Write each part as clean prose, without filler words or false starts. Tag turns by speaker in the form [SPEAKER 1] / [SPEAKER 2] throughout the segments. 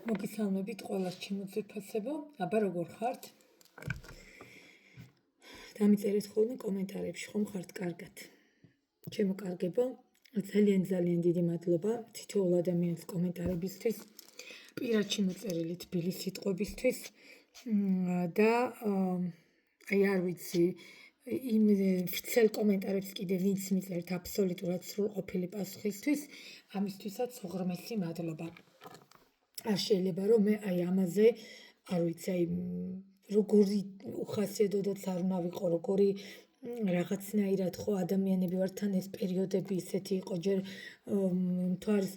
[SPEAKER 1] მოგესალმებით ყველას ჩემოძირფასებო, აბა როგორ ხართ? დამიწერეთ ხოლმე კომენტარებში, ხომ ხართ კარგად? ჩემო კარგებო, ძალიან დიდი მადლობა თითოეულ ადამიანის კომენტარებისთვის, პირადში მოწერილი თბილი სიტყვებისთვის და აი არ ვიცი იმ ვრცელ კომენტარებს კიდე ვინც მიწერთ აბსოლუტურად სრულყოფილი პასუხისთვის, ამისთვისაც უღრმესი მადლობა. არ შეიძლება რომ მე აი ამაზე არ ვიცი აი როგორი უხასიათოდაც არ უნდა ვიყო როგორი რაღაცნაირად ხო ადამიანები ვართ თან ეს პერიოდები ისეთი იყო ჯერ მთვარის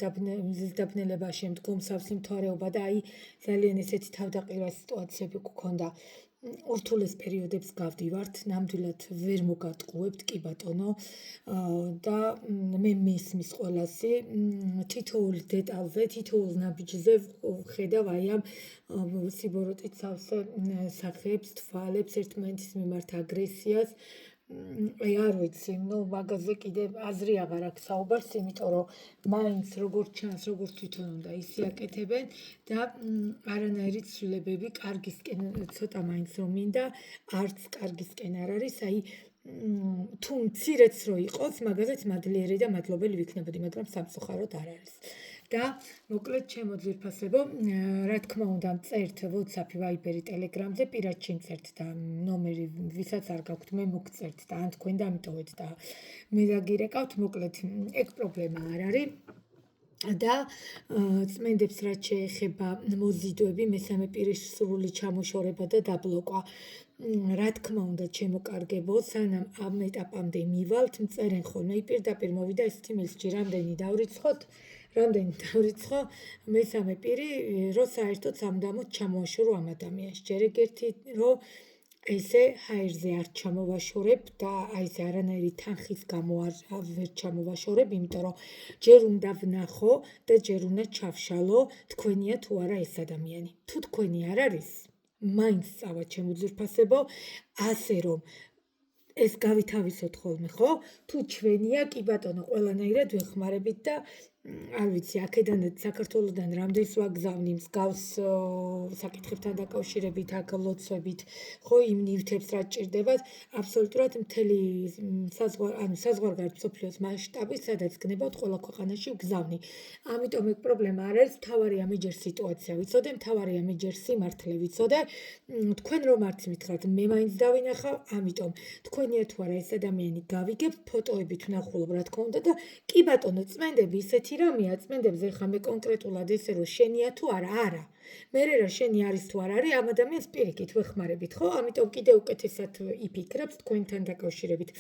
[SPEAKER 1] დაბნელება შემდგომ სავსე მთვარეობა და აი ძალიან ესეთი თავდაყირა სიტუაციები გქონდა ურთულეს პერიოდებს გავდივართ ნამდვილად ვერ მოგატყუებთ კი ბატონო და მე მისმის ყველასი თითოეულ დეტალზე თითოეულ ნაბიჯზე ხედავ აი ამ სიბოროტით სავსე სახეებს თვალებს ერთმანეთის მიმართ აგრესიას აი არ ვიცი ნუ მაგაზე კიდე აზრი აღარ აქვს საუბარს იმიტომ რომ მაინც როგორც ჩანს როგორც თვითონ უნდა ისიაკეთებენ და არანაირი ცვლილებები კარგისკენ ცოტა მაინც რომ მინდა არც კარგისკენ არ არის აი თუ მცირეც რო იყოს მაგაზეც მადლიერი და მადლობელი ვიქნებოდი მაგრამ სამწუხაროდ არ არის და მოკლედ ჩემო ძვირფასებო რა თქმა უნდა წერთ WhatsApp-ი, Viber-ი, Telegram-ზე პირადში წერთ და ნომერი ვისაც არ გაქვთ მე მოგწერთ და ან თქვენ დამიტოვეთ და მე დაგირეკავთ მოკლედ ეგ პრობლემა არ არის და წმენდებს რაც შეეხება მოზიდვები მესამე პირის სრული ჩამოშორება და დაბლოკვა რა თქმა უნდა ჩემო კარგებო სანამ ამ ეტაპამდე მივალთ მწერენ ხოლმე პირდაპირ მოვიდა ესეთი მესიჯი რამდენი დავრიცხო მესამე პირი რო საერთოდ სამუდამოდ ჩამოაშორო ამ ადამიანს ჯერ ეგერთი რო ესე ჰაერზე არ ჩამოვაშორებ და აი ეს არანაირი თანხის გამო ვერ ჩამოვაშორებ იმიტომ რომ ჯერ უნდა ვნახო და ჯერ უნდა ჩავშალო თქვენია თუ არა ეს ადამიანი თუ თქვენი არ არის მაინც წავა ჩემო ძვირფასებო ასე რომ ეს გავითავისოთ ხოლმე ხო თუ ჩვენია კი ბატონო ყველანაირად ვეხმარებით და არ ვიცი აქედანაც საქართველოსდან რამდენს ვაგზავნი მსგავს საკითხებთან დაკავშირებით აქ ლოცვებით ხო იმ ნივთებს რაც ჭირდებათ აბსოლუტურად მთელი საზღვარგარეთ მსოფლიოს მასშტაბით სადაც გნებავთ ყველა ქვეყანაში ვგზავნი ამიტომ ეგ პრობლემა არ არის მთავარია მე ჯერ სიტუაცია ვიცოდე მთავარია მე ჯერ სიმართლე ვიცოდე თქვენ რომ არც მითხრათ მე მაინც დავინახავ ამიტომ თქვენია თუ არა ეს ადამიანი გავიგებ ფოტოებით ვნახულობ რა თქმა უნდა და კი ბატონო წმენდები ისეთი რამეა წმენდებზე ხა მე კონკრეტულად ესე რომ შენია თუ არა მე რა შენი არის თუ არ არის ამ ადამიანს პირიქით ვეხმარებით ხო ამიტომ კიდე უკეთესად იფიქრებს თქვენთან დაკავშირებით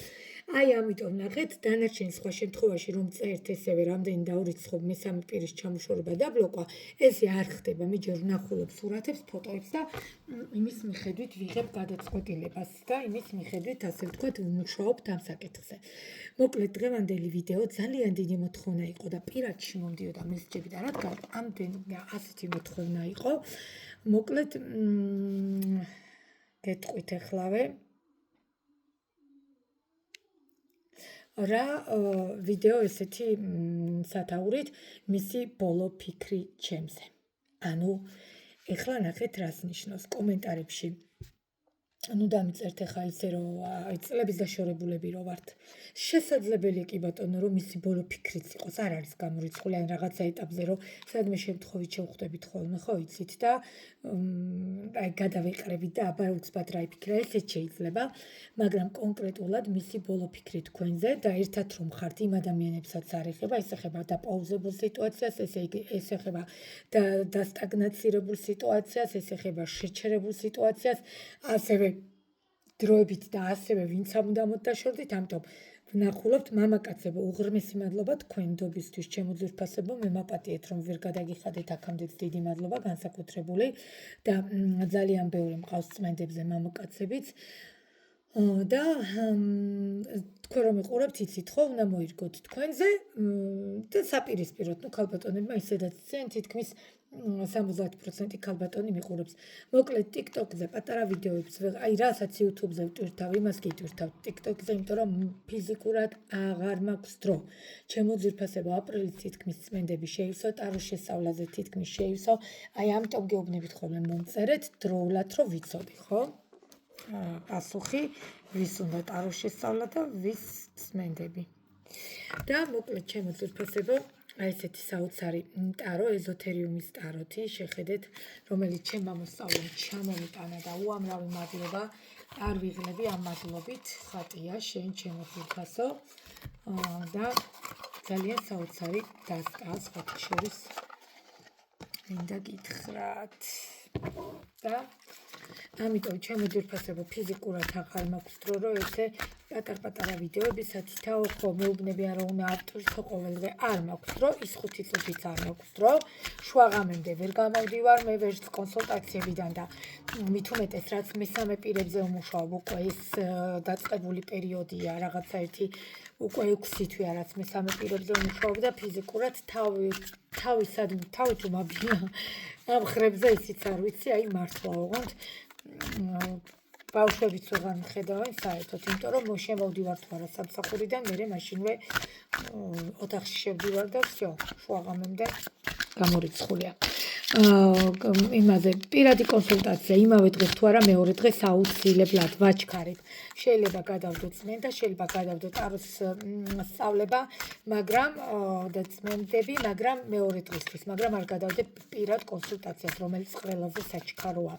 [SPEAKER 1] აი ამიტომ ნახეთ დანარჩენ სხვა შემთხვევაში რომ წერთ ესევე რამდენი დავრიცხო მესამე პირის ჩამოშორება და ბლოკვა ესე არ ხდება მე ჯერ ვნახულობ სურათებს ფოტოებს და იმის მიხედვით ვიღებ გადაწყვეტილებას და იმის მიხედვით ასე ვთქვათ ვმუშაობთ ამ საკითხზე მოკლედ დღევანდელი ვიდეო ძალიან დიდი მოთხოვნა იყო და პირადში მომდიოდა მესიჯებიდან რადგან ამდენი ასეთი მოთხოვნა იყო მოკლედ გეტყვით ახლავე რა ვიდეო ესეთი სათაურით მისი ბოლო ფიქრი ჩემზე ანუ ეხლა ნახეთ რას ნიშნავს კომენტარებში ნუ დამიწერთ ახლა ისე რომ აი წლების დაშორებულები რო ვართ შესაძლებელი კი ბატონო რომ მისი ბოლო ფიქრიც იყოს არ არის გამორიცხული ან რაღაცა ეტაპზე რომ სადმე შემთხვევით შევხვდებით ხოლმე ხო იცით და აი გადავეყრებით და აბა უცბად რა იფიქრა ესეც შეიძლება მაგრამ კონკრეტულად მისი ბოლო ფიქრი თქვენზე და ერთად რომ ხართ იმ ადამიანებსაც არ ეხება ეს ეხება დაპაუზებულ სიტუაციას ეს ეხება დასტაგნაცირებულ სიტუაციას ეს ეხება შეჩერებულ სიტუაციას ასევე დროებით და ასევე ვინც ამუდამოდ დაშორდით ამიტომ ვნახულობთ მამაკაცებო უღრმესი მადლობა თქვენდობისთვის ჩემო ძვირფასებო მე მაპატიეთ რომ ვერ გადაგიხადეთ აქამდეც დიდი მადლობა განსაკუთრებული და ძალიან ბევრი მყავს წმენდებზე მამაკაცებიც და თქვენ რომ იყურებთ იცით ხო უნდა მოირგოთ თქვენზე და საპირისპიროთ ნუ ქალბატონებმა ისედაც ცენ თითქმის 70% ქალბატონი მიყურებს. მოკლედ TikTok-ზე პატარა ვიდეოებს აი რასაც YouTube-ზე ვტვირთავ, იმას კი ვტვირთავ TikTok-ზე, იმიტომ რომ ფიზიკურად აღარ მაქვს დრო. ჩემო ძვირფასებო, აპრილის თითქმის წმენდები შეივსო, ტაროს შესწავლაზე თითქმის შეივსო. აი ამიტომ გეუბნებით ხოლმე მომწერეთ დროულად, რომ ვიცოდი, ხო? პასუხი, ვის უნდა ტაროს შესწავლა და ვის წმენდები. და მოკლედ ჩემო ძვირფასებო, აი ესეთი საოცარი ტარო, ეზოთერიუმის ტაროთი, შეხედეთ, რომელიც ჩემმა მოსწავლემ ჩამომიტანა და უამრავი მადლობა, არ ვიღლები ამ მადლობით, ხატია შენ ჩემო ძვირფასო და ძალიან საოცარი დასტა, სხვათა შორის მინდა გითხრათ. და ამიტომ ჩემო ძვირფასებო, ფიზიკურად აღარ მაქვს დრო, რომ ესე პატარ-პატარა ვიდეოებისაც თაო მეუბნები არა უნდა ავტვირთო ყოველდღე, არ მაქვს დრო, ის 5 წუთიც არ მაქვს დრო, შუაღამემდე ვერ გამოვდივარ, მე ვერც კონსულტაციებიდან და მით უმეტეს, რაც მესამე პირებზე ვმუშაობ, უკვე ეს დაწყებული პერიოდია, რაღაცა ერთი უკვე 6 თვეა, რაც მესამე პირებზე ვმუშაობ და ფიზიკურად თავი თუ მაბია ამ ხრებზე ისიც არ ვიცი, აი მართლა ოღონდ ბავშვებიც ვეღარ მხედავენ საერთოდ, იმიტომ რომ შემოვდივარ თუ არა სამსახურიდან, მე მაშინვე ოთახში შევდივარ და всё, შუაღამემდე გამორიცხულია. იმაზე პირადი კონსულტაცია იმავე დღეს თუ არა მეორე დღეს აუცილებლად ვაჩქარებ. შეიძლება გადავდო წმენდა, შეიძლება გადავდო ტაროს სწავლება, მაგრამ და წმენდები, მაგრამ მეორე დღისთვის, მაგრამ არ გადავდებ პირად კონსულტაციას, რომელიც ყველაზე საჩქაროა.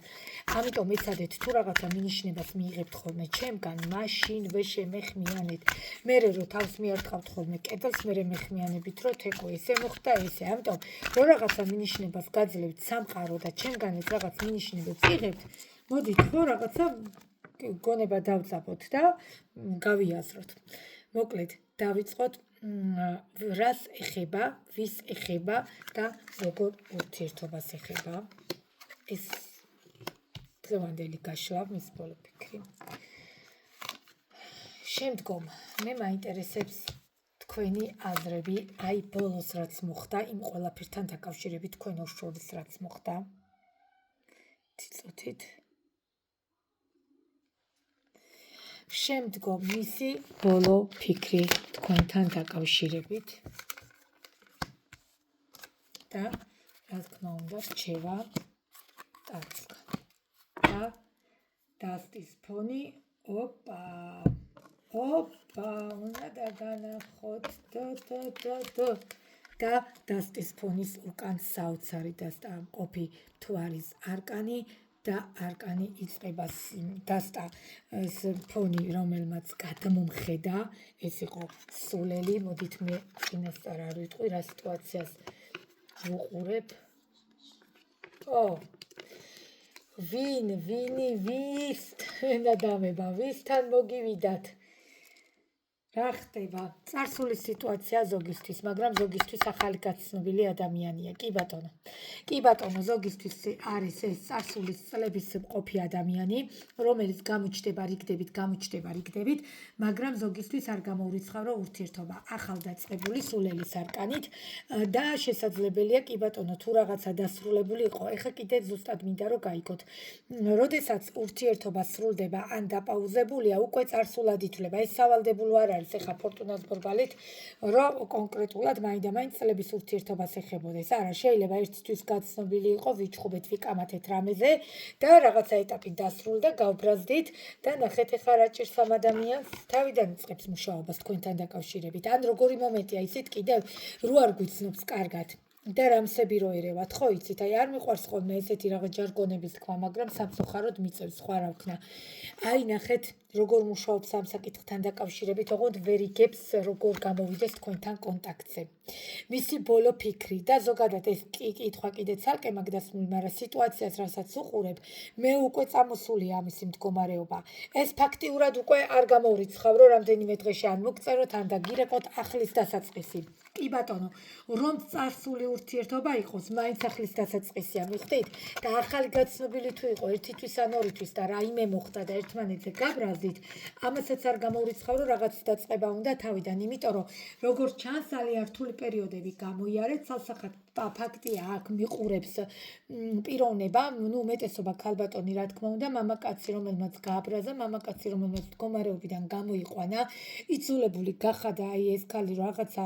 [SPEAKER 1] ამიტომ ეცადეთ თუ რაღაცა მინიშნებას მიიღებთ ხოლმე ჩემგან, მაშინვე შემეხმიანეთ. მერე რო თავს მიარტყავთ ხოლმე კედელს, მერე მეხმიანებით რომ თეკო ესე მოხდა ესე. ამიტომ რო რაღაცა მინიშნებას გაძლევთ სამყარო და ჩემგანაც რაღაც მინიშნებებს იღებთ, მოდით ხო რაღაცა გონება დავწაბოთ და გავიაზროთ. მოკლედ დავიწყოთ რას ეხება, ვის ეხება და როგორ ურთიერთობას ეხება. ეს დღევანდელი გაშლა მის ბოლო ფიქრი. შემდგომ მე მაინტერესებს თქვენი აზრები, აი ბოლოს რაც მოხდა, იმ ყველაფერთან დაკავშირებით თქვენ შორის რაც მოხდა. ცოტით. შემდგომ მისი ბოლო ფიქრი თქვენთან დაკავშირებით. და რა თქმა უნდა, რჩევა ტაროსგან. და დასტის ფონი, უნდა დაგანახოთ და დასტის ფონის უკან საოცარი დასტა მყოფი მთვარის არკანი და არკანი იწყება დასტა ეს ფონი, რომელმაც გადმომხედა, ეს იყო სულელი, მოდით მე წინასწარ არ ვიტყვი რა სიტუაციას ვუყურებ. ვისთან მოგივიდათ? რა ხდება? წარსულის სიტუაცია ზოგისთვის, მაგრამ ზოგისთვის ახალი გაცნობილი ადამიანია. კი ბატონო, ზოგისთვის არის ეს წარსულის წლების მყოფი ადამიანი, რომელიც გამოჩნდება რიგდებით, მაგრამ ზოგისთვის არ გამოურიცხავრო ურთიერთობა. ახალ დაწყებული სულელის არკანით და შესაძლებელია კი ბატონო, თუ რაღაცა დასრულებული იყო, ეხლა კიდე ზუსტად მინდა რომ გაიგოთ. როდესაც ურთიერთობა სრულდება ან დაპაუზებულია, უკვე წარსულად ითვლება. ეს სავალდებულო არ არის ეხა ფორტუნას ბორბალით, რომ კონკრეტულად მაინდა-მაინც წლების ურთიერთობას ეხებოდეს. არა, შეიძლება ერთისთვის გაცნობილი იყო, ვიჩხუბეთ, ვიკამათეთ რამეზე და რაღაცა ეტაპი დასრულდა, გავბრაზდით და ნახეთ ეხა რა ჭირს ამ ადამიანს, თავიდან იწყებს მუშაობას თქვენთან დაკავშირებით. ან როგორი მომენტია ისეთ კიდევ, რო არ გვიცნობს კარგად. და რამსები რო ერევათ, ხო იცით, აი არ მიყვარს ხოლმე ესეთი რაღაც ჯარგონების თქვა, მაგრამ სამწუხაროდ მიწევს, სხვა რა ვქნა. აი ნახეთ, როგორ მუშაობს ამ საკითხთან დაკავშირებით, ოღონდ ვერ იგებს როგორ გამოვიდეს თქვენთან კონტაქტზე. მისი ბოლო ფიქრი და ზოგადად ეს კითხვა კიდე ცალკე მაგ დასმული, მაგრამ სიტუაციას რასაც უყურებ, მე უკვე წამოსულია ამისი მდგომარეობა. ეს ფაქტიურად უკვე არ გამოურიცხავრო, რამდენიმე დღეში ან მოგწეროთ, ან დაგირეკოთ ახლის დასაწყისი. კი ბატონო, რომ წარსული ურთიერთობა იყოს, მაინც ახლის დასაწყისია, მიხვდით? და ახალი გაცნობილი თუ იყო ერთისთვის ან ორისთვის და რაიმე მოხდა და ერთმანეთზე გაბრაზდით, ამასაც არ გამოურიცხავრო, რაღაც დაწყება უნდა თავიდან, იმიტომ რომ როგორც ჩანს, ძალიან რთული პერიოდები გამოიარეთ, ცალსახად ფაქტია აქ მიყურებს პიროვნება, ნუ უმეტესობა ქალბატონი რა თქმა უნდა, მამაკაცი რომელმაც გააბრაზა, მამაკაცი რომელმაც მდგომარეობიდან გამოიყვანა, იძულებული გახადა აი ეს ქალი რაღაცა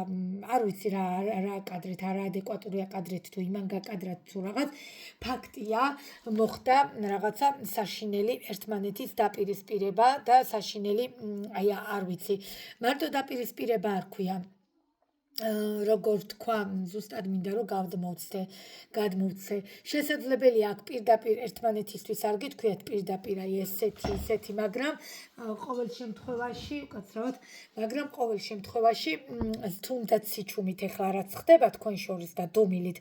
[SPEAKER 1] არ ვიცი რა კადრით, არაადეკვატურია კადრით თუ იმან გაკადრა თუ რაღაც, ფაქტია მოხდა რაღაცა საშინელი ერთმანეთის დაპირისპირება და საშინელი აი არ ვიცი, მარტო დაპირისპირება არ ქვია. როგორ თქვა, ზუსტად მინდა რომ გადმოვცე. შესაძლებელია აქ პირდაპირ ერთმანეთისთვის არ გითქვიათ პირდაპირ აი ესეთი, მაგრამ ყოველ შემთხვევაში, უკაცრავად, მაგრამ ყოველ შემთხვევაში თუნდაც სიჩუმით ეხლა რაც ხდება თქვენ შორის და დომილით,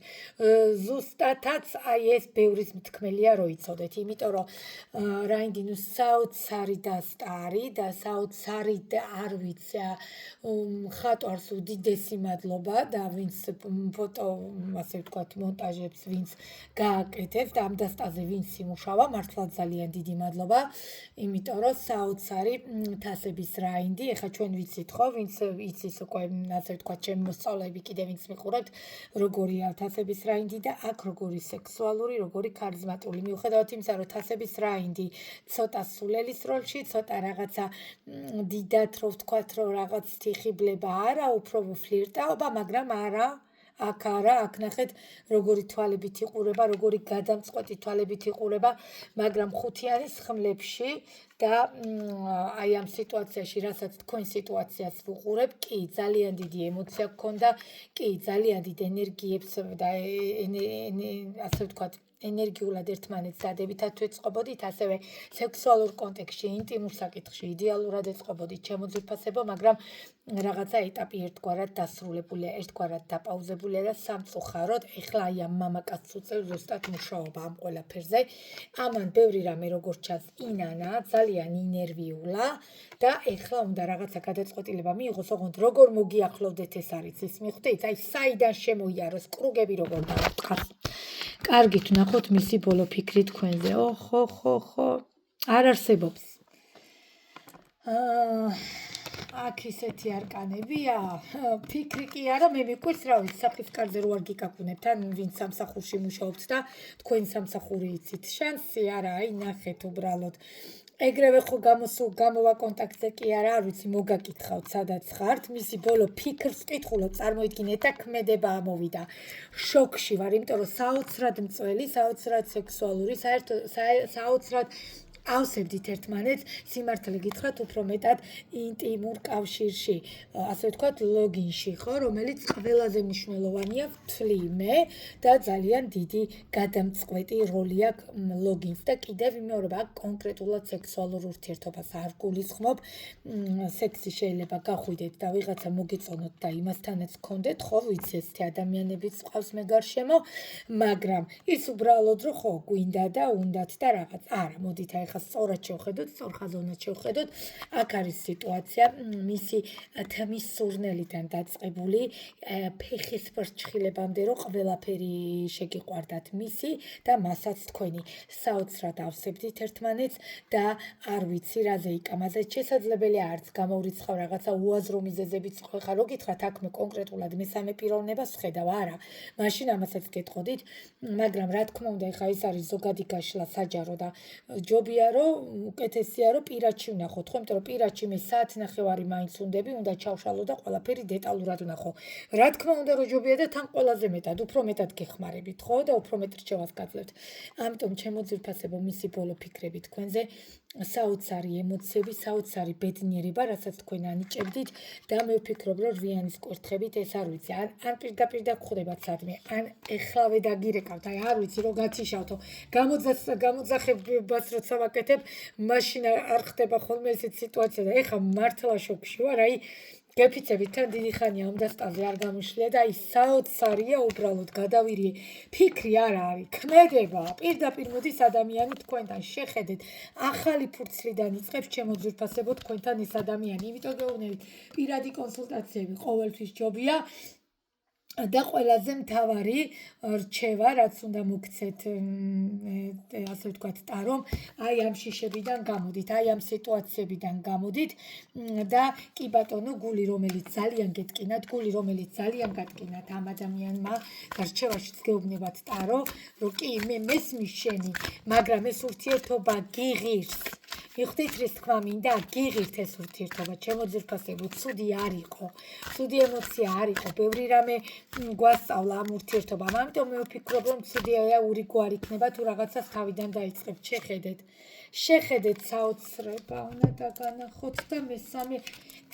[SPEAKER 1] ზუსტადაც აი ეს ბევრის მთქმელია რო იცოდეთ, იმიტომ რომ რაინდი ნუ საოცარი დასტარი და საოცარი არ ვიცი, ხატვარს უდიდესი მადლობა და ვინც ფოტო, ასე ვთქვათ, მონტაჟებს, ვინც გააკეთებს და ამ დასტაზე ვინც იმუშავა, მართლა ძალიან დიდი მადლობა, იმიტომ რომ საოცარი თასების რაინდი, ეხლა ჩვენ ვიცით ხო, ვინც იცის უკვე, ასე ვთქვათ, ჩემი მოსწავლეები კიდე ვინც მიყურებთ, როგორია თასების რაინდი და აქ როგორი სექსუალური, როგორი ქარიზმატული, მიუხედავად იმისა, რომ თასების რაინდი ცოტა სულელის როლში, ცოტა რაღაცა დიდად რო ვთქვათ, რომ რაღაც თიხიბლება არა, უფრო ფლირტაობა, მაგრამ არა, აქ ნახეთ, როგორი თვალებით იყურება, როგორი გადამწყვეტი თვალებით იყურება, მაგრამ ხუთიანის ხმლებში და აი ამ სიტუაციაში, რასაც თქვენ სიტუაციას ვუყურებ, კი, ძალიან დიდი ემოცია გქონდა, კი, ძალიან დიდ ენერგიებს და ასე ვთქვათ, ენერგიულად ერთმანეთს დადებითად ვეწყობოდით, ასევე სექსუალურ კონტექსტში, ინტიმურ საკითხში, იდეალურად ეწყობოდით ჩემოძვირფასებო, მაგრამ რაღაცა ეტაპი ერთგვარად დასრულებულია, ერთგვარად დაპაუზებულია და სამწუხაროდ, ეხლა აი ამ მამაკაცს უწევს ზუსტად მუშაობა ამ ყველაფერზე. ამან ბევრი რამე როგორც ჩანს ინანა, ძალიან ინერვიულა და ეხლა უნდა რაღაცა გადაწყვეტილება მიიღოს, ოღონდ როგორ მოგიახლოვდეთ ეს არის ის მიხვდით, აი საიდან შემოიაროს კრუგები როგორ დააწყას. კარგით, ნახოთ მისი ბოლო ფიქრი თქვენზე. ხო, არ არსებობს. აქ ისეთი არკანებია, ფიქრი კი არა, მე მიყვარს რა ვიცი, საფრთხის კარზე რო არ გიკაკუნებთ, ან ვინც სამსახურში მუშაობთ და თქვენ სამსახური იცით. შანსი არა, აი ნახეთ უბრალოდ. ეგრევე ხო გამოვა კონტაქტზე კი არა, არ ვიცი, მოგაკითხავთ, სადაც ხართ, მისი ბოლო ფიქრს ვკითხულობ, წარმოიდგინეთ და ქმედება ამოვიდა. შოკში ვარ, იმიტომ რომ საოცრად მწველი, საოცრად სექსუალური, საოცრად ავსებდით ერთმანეთს, სიმართლე გითხრათ, უფრო მეტად ინტიმურ კავშირში, ასე ვთქვათ, ლოგინში, ხო, რომელიც ყველაზე მნიშვნელოვანია, ვთვლი მე და ძალიან დიდი გადამწყვეტი როლი აქვს ლოგინს და კიდევ იმეორება აქ კონკრეტულად სექსუალურ ურთიერთობას არ გულისხმობ, სექსი შეიძლება გახვიდეთ და ვიღაცა მოგეწონოთ და იმასთანაც გქონდეთ, ხო, ვიცი ესეთი ადამიანებიც ყავს მე გარშემო, მაგრამ ის უბრალოდ რომ ხო, გვინდა და უნდათ და რაღაც, არა, მოდით აი ხა სწორად შევხედოთ, სწორხაზოვნად შევხედოთ, აქ არის სიტუაცია, მისი თმის სურნელიდან დაწყებული, ფეხის ფრჩხილებამდე, რომ ყველაფერი შეგიყვარდათ მისი და მასაც თქვენი საოცრად ავსებდით ერთმანეთს და არ ვიცი რაზე იკამაზეთ, შესაძლებელია არც გამოვრიცხავ რაღაცა უაზრო მიზეზებიც იყო, ხა რო გითხრათ, აქ მე კონკრეტულად მესამე პიროვნებას ვხედავ, არა, მაშინ ამასაც გეტყოდით, მაგრამ რა თქმა უნდა, ხა ეს არის ზოგადი გაშლა საჯარო და ჯობია რომ უკეთესია რომ პირადში ვნახოთ, ხო, იმიტომ რომ პირადში მე საათნახევარი მაინც უნდები, უნდა ჩავშალო და ყველაფერი დეტალურად ვნახო. რა თქმა უნდა რომ ჯობია და თან ყველაზე მეტად, უფრო მეტად გეხმარებით, ხო, და უფრო მეტ რჩევას გაძლევთ. ამიტომ ჩემო ძვირფასებო, მისი ბოლო ფიქრები თქვენზე, საოცარი ემოციები, საოცარი ბედნიერება, რასაც თქვენ ანიჭებდით და მე ვფიქრობ, რომ რვიანის კვერთხებით ეს არ ვიცი, ან პირდაპირ დაგხვდებათ სადმე, ან ეხლავე დაგირეკავთ, აი არ ვიცი რომ გათიშავთო, გამოძახებას როცა ვაკეთებ, მაშინ არ ხდება ხოლმე ესეთი სიტუაცია და ეხლა მართლა შოკში ვარ, აი გეფიცებით თან დიდი ხანია ამ დასტაზე არ გამიშლია და აი საოცარია უბრალოდ გადავირიე, ფიქრი არა არის, ქმედება, პირდაპირ მოდის ადამიანი თქვენთან შეხედეთ, ახალი ფურცლიდან იწყებს ჩემო ძვირფასებო თქვენთან ეს ადამიანი, იმიტომ გეუბნებით, პირადი კონსულტაციები ყოველთვის ჯობია. და ყველაზე მთავარი რჩევა, რაც უნდა მოგცეთ, ასე ვთქვათ, ტარომ, აი ამ შიშებიდან გამოდით, აი ამ სიტუაციებიდან გამოდით და კი ბატონო, გული რომელიც ძალიან გეტკინათ, გული რომელიც ძალიან გატკინათ ამ ადამიანმა და რჩევაშიც გეუბნებათ ტარო, რომ კი მე მესმის შენი, მაგრამ ეს ურთიერთობა გიღირს. მიხვდით რის თქმა მინდა, გიღირთ ეს ურთიერთობა, ჩემო ძვირფასებო, ცუდი არ იყო, ცუდი ემოცია არ იყო, ბევრი რამე გვასწავლა ამ ურთიერთობამ, ამიტომ მე ვფიქრობ, რომ ცუდია ურიგო არ იქნება, თუ რაღაცას თავიდან დაიწყებთ, შეხედეთ საოცრება, უნდა დაგანახოთ და მესამე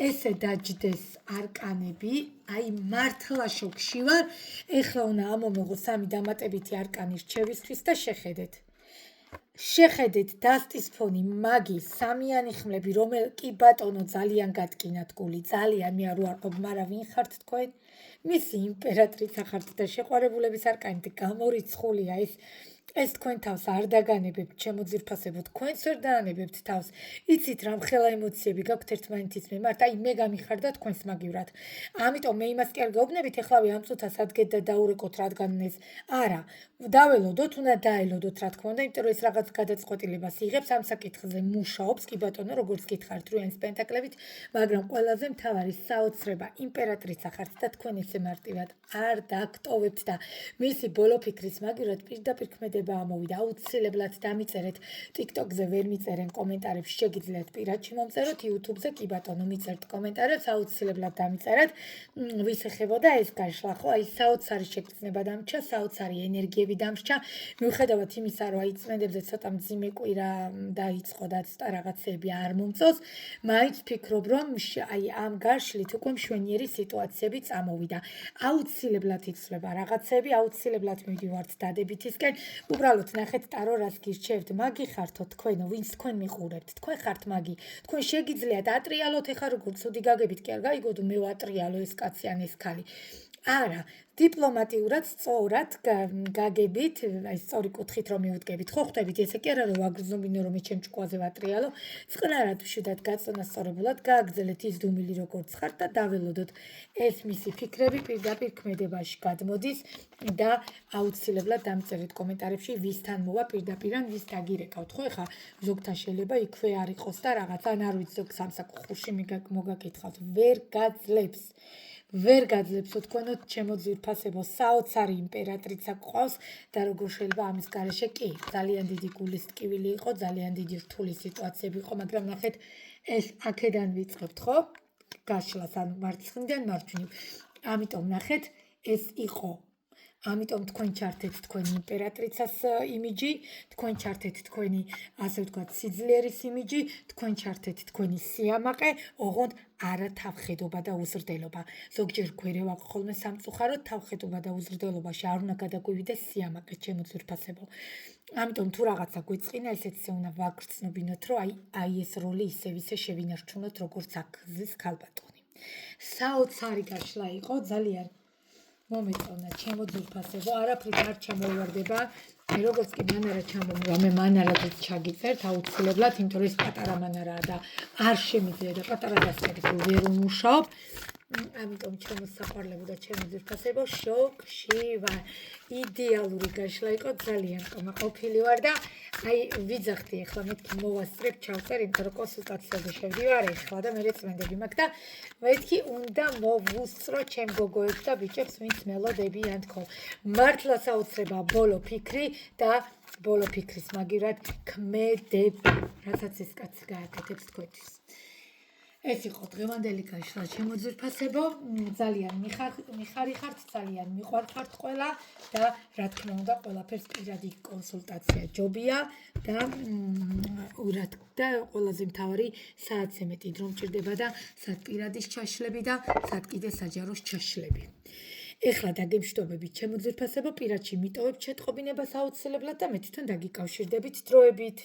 [SPEAKER 1] ესე დაჯდეს არკანები, აი მართლა შოკში ვარ, ეხლა უნდა ამომეღო სამი დამატებითი არკანი რჩევისთვის და შეხედეთ დასტის ფონი, მაგი, სამიანი ხმლები, კი ბატონო ძალიან გატკინათ გული, ძალიან მე არ უარყოფ, მაგრამ ვინ ხართ თქვენ? მისი იმპერატრიცა ხართ და შეყვარებულების არკანით გამორიცხულია ეს თქვენ თავს არ დაგანებებთ, ჩემო ძვირფასებო, თქვენც ვერ დაანებებთ თავს. იცით რა მხელა ემოციები გაქვთ ერთმანეთის მიმართ, აი მე გამიხარდა თქვენს მაგივრად. ამიტომ მე იმას კი არ გეუბნებით, ეხლავე ამ წუთას ადგეთ და დაურეკოთ რადგან ეს არა. დაველოდოთ, უნდა დაელოდოთ რა თქმა უნდა, იმიტომ რომ ეს რაღაც გადაწყვეტილებას იღებს ამ საკითხზე მუშაობს, კი ბატონო, როგორც გითხარით რუენის პენტაკლებით, მაგრამ ყველაზე მთავარი საოცრება, იმპერატრიცა ხართ და თქვენ ესე მარტივად არ დაგტოვებთ და მისი ბოლო ფიქრის მაგივრად პირდაპირ ქმედება ამოვიდა. აუცილებლად დამიწერეთ TikTok-ზე ვერ მიწერენ კომენტარებში, შეგიძლიათ პირადში მომწეროთ, YouTube-ზე კი ბატონო მიწერთ კომენტარებს, აუცილებლად დამიწერეთ. ვის ეხებოდა ეს გაშლა, ხო? აი საოცარი შეგრძნება დამრჩა, საოცარი ენერგიები დამრჩა. მიუხედავად იმისა, რომ აი წმენდებზე ცოტა მძიმე კვირა დაიწყო და ცოტა რაღაცეები არ მომწონს, მაინც ვფიქრობ, რომ აი ამ გაშლით უკვე მშვენიერი სიტუაციები წამოვიდა. აუცილებლად იცვლება რაღაცები, აუცილებლად მივიდივართ დადებითისკენ. უბრალოდ ნახეთ ტარო რას გირჩევთ, მაგი ხართო თქვენო, ვინც თქვენ მიყურებთ, თქვენ ხართ მაგი. თქვენ შეგიძლიათ ატრიალოთ, ეხლა როგორც ცუდი გაგებით კი არ გაიგოთ, მე ვატრიალო ეს კაცი ან ეს ქალი. არა, დიპლომატიურად, სწორად გაგებით, აი სწორი კუთხით რომ მივუდგებით, ხო ხვდებით, ესე კი არა რომ ვაგრძნობინო რომ ჩემ ჭკუაზე ვატრიალო, წყნარად მშვიდად გაწონასწორებულად გააგრძელეთ ის დუმილი როგორც ხართ და დაველოდოთ. ეს მისი ფიქრები პირდაპირ ქმედებაში გადმოდის და აუცილებლად დამწერეთ კომენტარებში ვისთან მოვა პირდაპირ ან ვის დაგირეკავთ, ხო ეხლა ზოგთან შეიძლება იქვე არ იყოს და რაღაც ან არ ვიცი ზოგ სამსაკუხურში მოგაკითხავთ, ვერ გაძლებს თქვენო ჩემო ძვირფასებო, საოცარი იმპერატრიცა გყავს და როგორ შეიძლება ამის გარეშე კი ძალიან დიდი გულის ტკივილი იყო, ძალიან დიდი რთული სიტუაციები იყო, მაგრამ ნახეთ ეს აქედან ვიწყებთ, ხო? გაშლას, ანუ მარცხნიდან მარჯვნივ. ამიტომ ნახეთ, ეს იყო. ამიტომ თქვენ ჩართეთ თქვენი იმპერატრიცას იმიჯი, თქვენ ჩართეთ თქვენი, ასე ვთქვათ, სიძლიერის იმიჯი, თქვენ ჩართეთ თქვენი სიამაყე, ოღონდ არა თავხედობა და უზრდელობა. ზოგჯერ გვერევა ხოლმე სამწუხაროდ თავხედობა და უზრდელობაში არ უნდა გადაგვივიდეს სიამაყე, ჩემო ძვირფასებო. ამიტომ თუ რაღაცა გვიწყინა, ესეც უნდა ვაგრძნობინოთ, რომ აი ეს როლი ისე შევინარჩუნოთ, როგორც აქზის ქალბატონი. საოცარი გაშლა იყო, ძალიან მომეწონა ჩემო ძვირფასებო, არაფრით არ ჩამოვარდება. მე როგორც კი მანარა ჩამომვა, მე მანარადაც ჩაგიწერთ აუცილებლად, იმიტომ რომ ეს პატარა მანარაა და არ შემიძლია და პატარა დასწრებით ვერ უმუშაობ. ამიტომ ჩემო საყვარლებო და ჩემო ძვირფასებო, შოკში ვარ. იდეალური გაშლა იყო, ძალიან კმაყოფილი ვარ და აი ვიძახდი ახლა მეთქი მოვასწრებ, ჩავწერ, იმიტომ რომ კონსულტაციაზე შევდივარ ახლა და მე წმენდები მაქვს და მეთქი უნდა მოვუსწრო ჩემ გოგოებს და ბიჭებს, ვინც მელოდებიან თქო. მართლა საოცრება ბოლო ფიქრი და ბოლო ფიქრის მაგივრად ქმედები, რასაც ეს კაცი გააკეთებს თქვენთვის. ეს იყო დღევანდელი გაშლა, ჩემო ძვირფასებო, ძალიან მიხარიხართ, ძალიან მიყვარხართ ყველა და რა თქმა უნდა, ყველაფერს პირადი კონსულტაცია ჯობია და ყველაზე მთავარი საათზე მეტი დრო მჭირდება და სად პირადის ჩაშლები და სად კიდე საჯაროს ჩაშლები. ეხლა დაგემშვიდობებით, ჩემო ძვირფასებო, პირადში მიტოვებ ჩეტყობინებას აუცილებლად და მე თვითონ დაგიკავშირდებით დროებით.